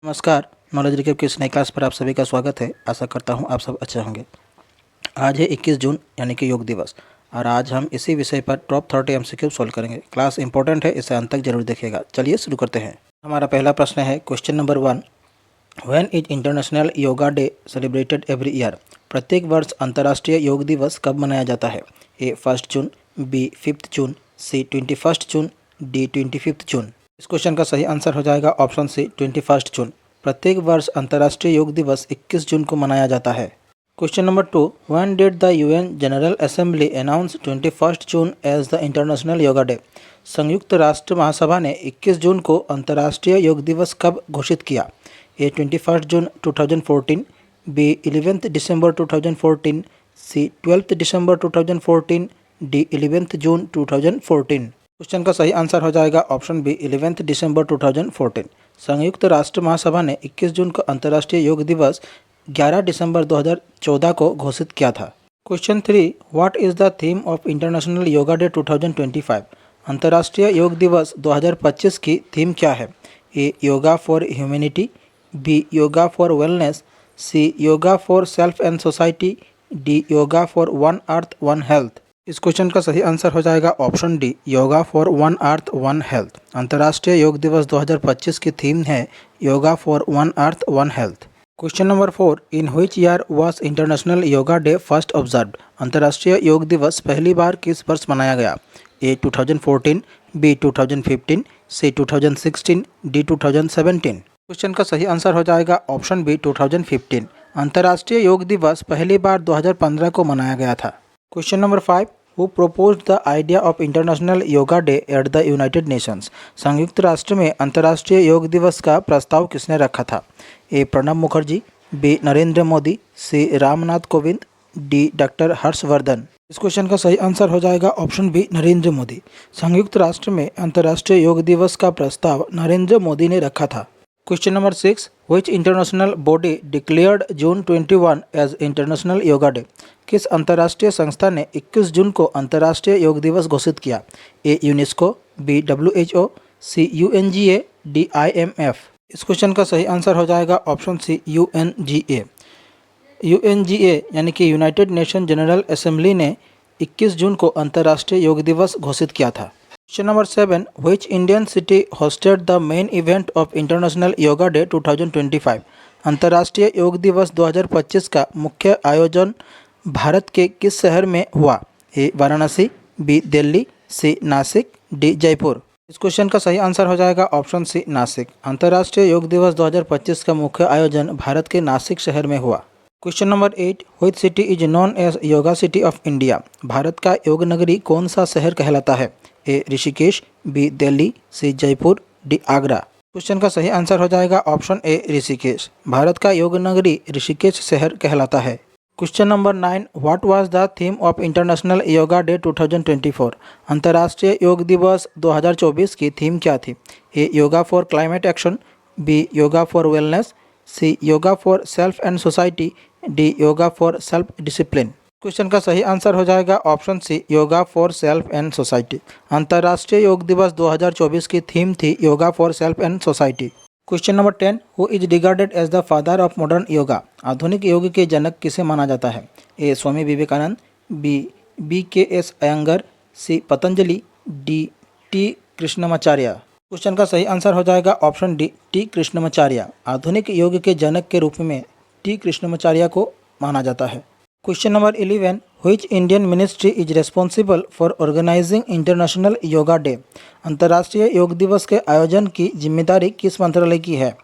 नमस्कार। Knowledge recap की इस नई क्लास पर आप सभी का स्वागत है। आशा करता हूँ आप सब अच्छे होंगे। आज है 21 जून यानी कि योग दिवस और आज हम इसी विषय पर टॉप 30 एमसीक्यू सॉल्व करेंगे। क्लास इंपॉर्टेंट है, इसे अंत तक जरूर देखिएगा। चलिए शुरू करते हैं। हमारा पहला प्रश्न है question number 1। When is international yoga day celebrated every year? प्रत्येक वर्ष अंतर्राष्ट्रीय योग दिवस कब मनाया जाता है? ए 1 जून, बी 5 जून, सी 21 जून, डी 25 जून। इस क्वेश्चन का सही आंसर हो जाएगा ऑप्शन सी 21 जून। प्रत्येक वर्ष अंतर्राष्ट्रीय योग दिवस 21 जून को मनाया जाता है। Question number 2। When did the UN general assembly announce 21 June as the international yoga day? संयुक्त राष्ट्र महासभा ने 21 जून को अंतर्राष्ट्रीय योग दिवस कब घोषित किया? ए 21 जून 2014, बी 11 दिसंबर 2014, सी 12 दिसंबर 2014, डी 11 जून 2014। क्वेश्चन का सही आंसर हो जाएगा ऑप्शन बी 11 दिसंबर 2014। संयुक्त राष्ट्र महासभा ने 21 जून को अंतर्राष्ट्रीय योग दिवस 11 दिसंबर 2014 को घोषित किया था। Question 3। What is the theme of international yoga day 2025? अंतर्राष्ट्रीय योग दिवस 2025 की थीम क्या है? A yoga for humanity, B yoga for wellness, C yoga for self and society, D yoga for one earth one health. इस question का सही answer हो जाएगा option D yoga for one earth one health. अंतर्राष्ट्रीय योग दिवस 2025 की theme है yoga for one earth one health. Question number 4। In which year was international yoga day first observed? अंतर्राष्ट्रीय योग दिवस पहली बार किस वर्ष मनाया गया? ए 2014, बी 2015, सी 2016, डी 2017। क्वेश्चन का सही आंसर हो जाएगा ऑप्शन बी 2015। अंतर्राष्ट्रीय योग दिवस पहली बार 2015 को मनाया गया था। Question number 5। Who proposed the idea of International Yoga Day at the United Nations? संयुक्त राष्ट्र में अंतर्राष्ट्रीय योग दिवस का प्रस्ताव किसने रखा था? ए प्रणब मुखर्जी, बी नरेंद्र मोदी, सी रामनाथ कोविंद, डी डॉक्टर हर्षवर्धन। इस क्वेश्चन का सही आंसर हो जाएगा ऑप्शन बी नरेंद्र मोदी। संयुक्त राष्ट्र में अंतर्राष्ट्रीय योग दिवस का प्रस्ताव नरेंद्र मोदी ने रखा था। Question number 6। Which international body declared June 21 as International Yoga Day? किस अंतर्राष्ट्रीय संस्था ने 21 जून को अंतर्राष्ट्रीय योग दिवस घोषित किया? A UNESCO, B WHO, C UNGA, D IMF। इस क्वेश्चन का सही आंसर हो जाएगा ऑप्शन सी UNGA। UNGA यानी कि यूनाइटेड नेशन जनरल असेंबली ने 21 जून को अंतर्राष्ट्रीय योग दिवस घोषित किया था। Question number 7। Which Indian city hosted the main event of International Yoga Day 2025? अंतर्राष्ट्रीय योग दिवस 2025 का मुख्य आयोजन भारत के किस शहर में हुआ? ए वाराणसी, बी दिल्ली, सी नासिक, डी जयपुर। इस क्वेश्चन का सही आंसर हो जाएगा ऑप्शन सी नासिक। अंतर्राष्ट्रीय योग दिवस 2025 का मुख्य आयोजन भारत के नासिक शहर में हुआ। Question number 8। Which city is known as yoga city of India? Bharat का योग नगरी कौन सा शहर कहलाता है? A Rishikesh, B Delhi, C Jaipur, D Agra. Question का सही आंसर हो जाएगा ऑप्शन ए ऋषिकेश। भारत का योग नगरी ऋषिकेश शहर कहलाता है। Question number 9। What was the theme of international yoga day 2024? अंतर्राष्ट्रीय योग दिवस 2024 की थीम क्या थी? A yoga for climate action, B yoga for wellness, C yoga for self and society, D yoga for self discipline. Question का सही answer हो जाएगा option C yoga for self and society. अंतर्राष्ट्रीय योग दिवस 2024 की थीम थी yoga for self and society. Question number 10। Who is regarded as the father of modern yoga? आधुनिक योग के जनक किसे माना जाता है? A Swami Vivekananda, B KS Iyengar, C Patanjali, D T Krishnamacharya. Question का सही आंसर हो जाएगा ऑप्शन डी टी कृष्णमाचार्य। आधुनिक योग के जनक के रूप में टी कृष्णमाचार्य को माना जाता है। Question number 11। Which Indian ministry is responsible for organising international yoga day? अंतर्राष्ट्रीय योग दिवस के आयोजन की जिम्मेदारी किस मंत्रालय की है?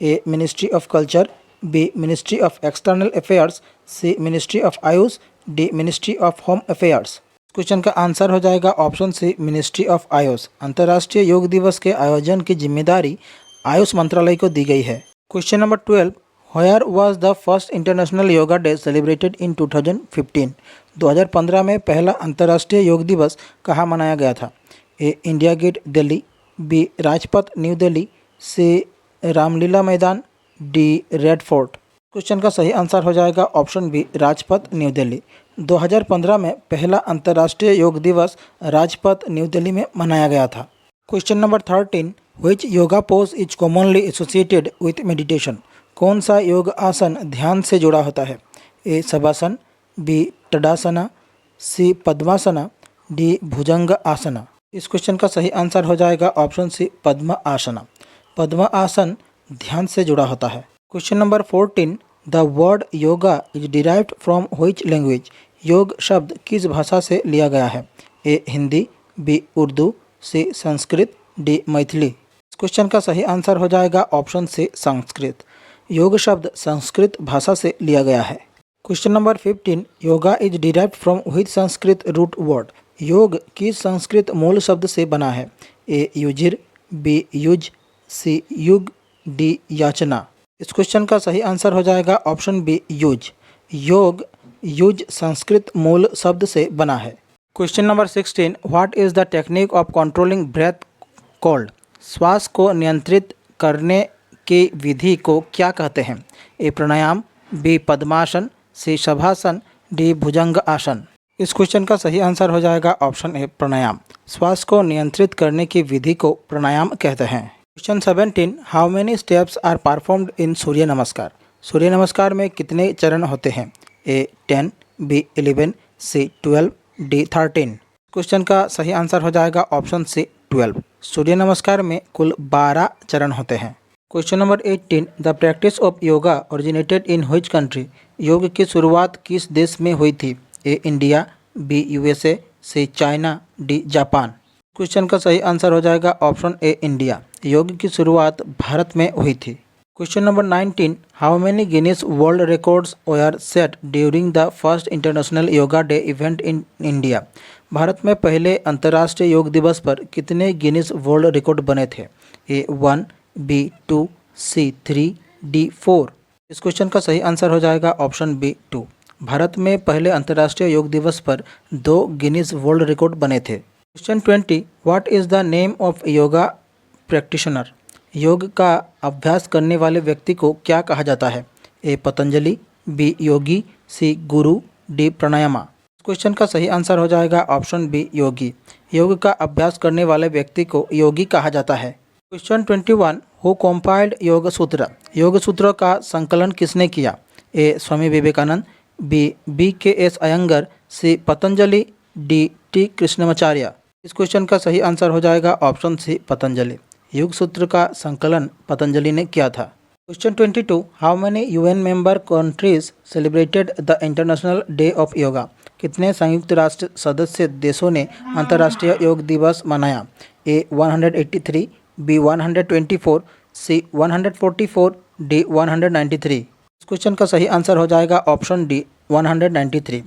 A ministry of culture, B ministry of external affairs, C ministry of AYUSH, D ministry of home affairs. Question का आंसर हो जाएगा option C ministry of AYUSH. अंतर्राष्ट्रीय योग दिवस के आयोजन की जिम्मेदारी आयुष मंत्रालय को दी गई है। Question number 12। Where was the first International Yoga Day celebrated in 2015? 2015 में पहला अंतर्राष्ट्रीय योग दिवस कहाँ मनाया गया था? A India Gate Delhi, B Rajpath new Delhi, C Ramlila Maidan, D red fort. Question का सही आंसर हो जाएगा option B Rajpath new Delhi. 2015 में पहला अंतर्राष्ट्रीय योग दिवस राजपथ न्यू दिल्ली में मनाया गया था। Question number 13। Which yoga pose is commonly associated with meditation? कौन सा योग आसन ध्यान से जुड़ा होता है? ए शवासन, बी तड़ासना, सी पद्मासना, डी भुजंग आसना। इस क्वेश्चन का सही आंसर हो जाएगा ऑप्शन सी पद्म आसना। पद्म आसन ध्यान से जुड़ा होता है। Question number 14, the word yoga is derived from which language? योग शब्द किस भाषा से लिया गया है? ए हिंदी, बी उर्दू, सी संस्कृत, डी मैथिली। इस क्वेश्चन का सही आंसर हो जाएगा ऑप्शन सी संस्कृत। योग शब्द संस्कृत भाषा से लिया गया है। Question number 15, yoga is derived from which Sanskrit root word? योग किस संस्कृत मूल शब्द से बना है? ए युजिर, बी युज, सी युग, डी याचना। इस क्वेश्चन का सही आंसर हो जाएगा ऑप्शन बी युज। योग युज संस्कृत मूल शब्द से बना है। Question number 16, what is the technique of controlling breath called? श्वास को नियंत्रित करने की विधि को क्या कहते हैं? ए प्राणायाम, बी पद्मासन, सी शवासन, डी भुजंग आसन। इस क्वेश्चन का सही आंसर हो जाएगा ऑप्शन ए प्राणायाम। श्वास को नियंत्रित करने की विधि को प्राणायाम कहते हैं। Question 17, how many steps are performed in Surya Namaskar? Surya Namaskar में कितने चरण होते हैं? A 10, B 11, C 12, D 13। Question का सही आंसर हो जाएगा ऑप्शन सी 12। सूर्य नमस्कार में कुल 12 चरण होते हैं। Question number 18, the practice of yoga originated in which country? योग की शुरुआत किस देश में हुई थी? ए इंडिया, बी यूएसए, सी चाइना, डी जापान। क्वेश्चन का सही आंसर हो जाएगा ऑप्शन ए इंडिया। योग की शुरुआत भारत में हुई थी। Question number 19, how many Guinness world records were set during the first international yoga day event in India? Bharat में पहले अंतर्राष्ट्रीय योग दिवस पर कितने गिनीज वर्ल्ड रिकॉर्ड बने थे? ए 1, बी 2, सी 3, डी 4। इस क्वेश्चन का सही आंसर हो जाएगा ऑप्शन बी 2। भारत में पहले अंतर्राष्ट्रीय योग दिवस पर 2 गिनीज वर्ल्ड रिकॉर्ड बने थे। Question 20, what is the name of yoga practitioner? योग का अभ्यास करने वाले व्यक्ति को क्या कहा जाता है? ए पतंजलि, बी योगी, सी गुरु, डी प्राणायामा। क्वेश्चन का सही आंसर हो जाएगा ऑप्शन बी योगी। योग का अभ्यास करने वाले व्यक्ति को योगी कहा जाता है। क्वेश्चन 21, हु कंपाइल्ड योग सूत्र? योग सूत्रों का संकलन किसने किया? ए स्वामी विवेकानंद, बी के S Iyengar, C Patanjali, D T Krishnamacharya. इस क्वेश्चन का सही आंसर हो जाएगा ऑप्शन सी पतंजलि। योग सूत्र का संकलन पतंजलि ने किया था। Question 22, how many UN member countries celebrated the international day of yoga? कितने संयुक्त राष्ट्र सदस्य देशों ने अंतर्राष्ट्रीय योग दिवस मनाया? ए 183, बी 124, सी 144, डी 193। इस क्वेश्चन का सही आंसर हो जाएगा ऑप्शन डी 193।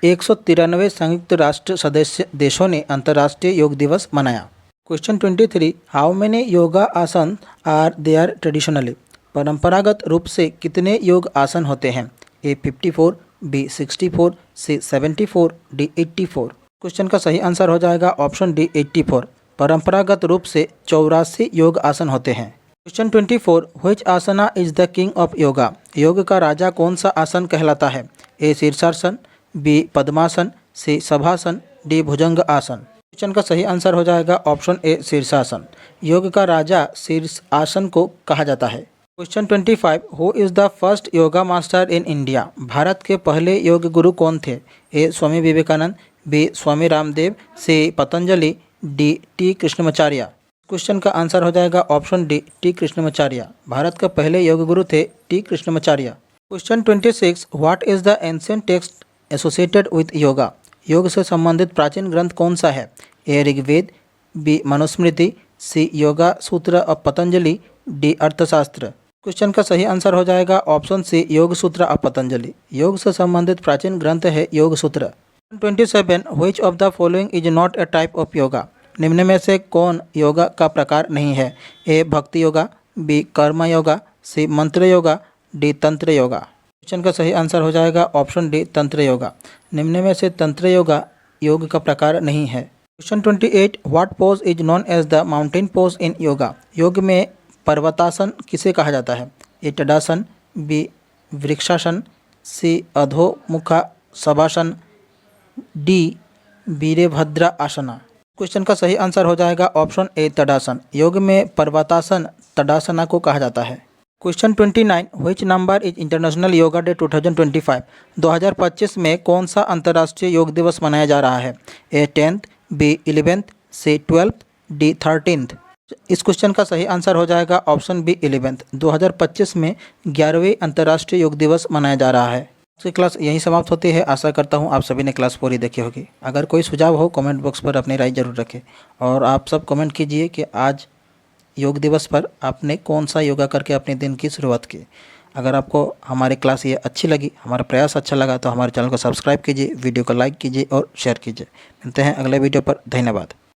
193 संयुक्त राष्ट्र सदस्य देशों ने अंतर्राष्ट्रीय योग दिवस मनाया। क्वेश्चन 23, हाउ मेनी योगा आसन आर देयर ट्रेडिशनली? परंपरागत रूप से कितने योग आसन होते हैं? ए 54, बी 64, सी 74, डी 84। क्वेश्चन का सही आंसर हो जाएगा ऑप्शन डी 84। परंपरागत रूप से 84 योग आसन होते हैं। Question 24, which asana is the king of yoga? योग का राजा कौन सा आसन कहलाता है? ए शीर्षासन, बी पद्मासन, सी शवासन, डी भुजंग आसन। क्वेश्चन का सही आंसर हो जाएगा ऑप्शन ए शीर्षासन। योग का राजा शीर्ष आसन को कहा जाता है। Question 25, who is the first yoga master in India? Bharat के पहले योग गुरु कौन थे? A Swami Vivekananda, B Swami Ramdev, C Patanjali, D T Krishnamacharya. Question का आंसर हो जाएगा option D T Krishnamacharya. Bharat के पहले योग गुरु थे T Krishnamacharya. Question 26, what is the ancient text associated with yoga? योग से संबंधित प्राचीन ग्रंथ कौन सा है? ए ऋग्वेद, बी मनुस्मृति, सी योगा सूत्र ऑफ पतंजलि, डी अर्थशास्त्र। क्वेश्चन का सही आंसर हो जाएगा ऑप्शन सी योग सूत्र ऑफ पतंजलि। योग से संबंधित प्राचीन ग्रंथ है योग सूत्र। 27, which of the following is not a type of yoga? निम्न में से कौन योगा का प्रकार नहीं है? ए भक्ति योगा, बी कर्म योगा, सी मंत्र योगा, डी तंत्र योगा। क्वेश्चन का सही आंसर हो जाएगा ऑप्शन डी तंत्र योगा। निम्न में से तंत्र योगा योग का प्रकार नहीं है। Question 28, what pose is known as the mountain pose in yoga? योग में पर्वतासन किसे कहा जाता है? A Tadasana, B Vrikshasana, C Adhomukha Shavasana, D Virabhadra Asana. Question का सही आंसर हो जाएगा ऑप्शन ए तड़ासन। योग में पर्वतासन तड़ासना को कहा जाता है। Question 29, which number is international yoga day 2025? 2025 में कौन सा अंतर्राष्ट्रीय योग दिवस मनाया जा रहा है? ए 10th, बी 11th, सी 12th, डी 13th। इस क्वेश्चन का सही आंसर हो जाएगा ऑप्शन बी 11th। 2025 में 11वें अंतर्राष्ट्रीय योग दिवस मनाया जा रहा है। आज की क्लास यहीं समाप्त होती है। आशा करता हूँ आप सभी ने क्लास पूरी देखी होगी। अगर कोई सुझाव हो कमेंट बॉक्स पर अपनी राय जरूर रखें और आप सब कमेंट कीजिए कि आज योग दिवस पर आपने कौन सा योगा करके अपने दिन की शुरुआत की। अगर आपको हमारी क्लास ये अच्छी लगी, हमारा प्रयास अच्छा लगा तो हमारे चैनल को सब्सक्राइब कीजिए, वीडियो को लाइक कीजिए और शेयर कीजिए। मिलते हैं अगले वीडियो पर। धन्यवाद।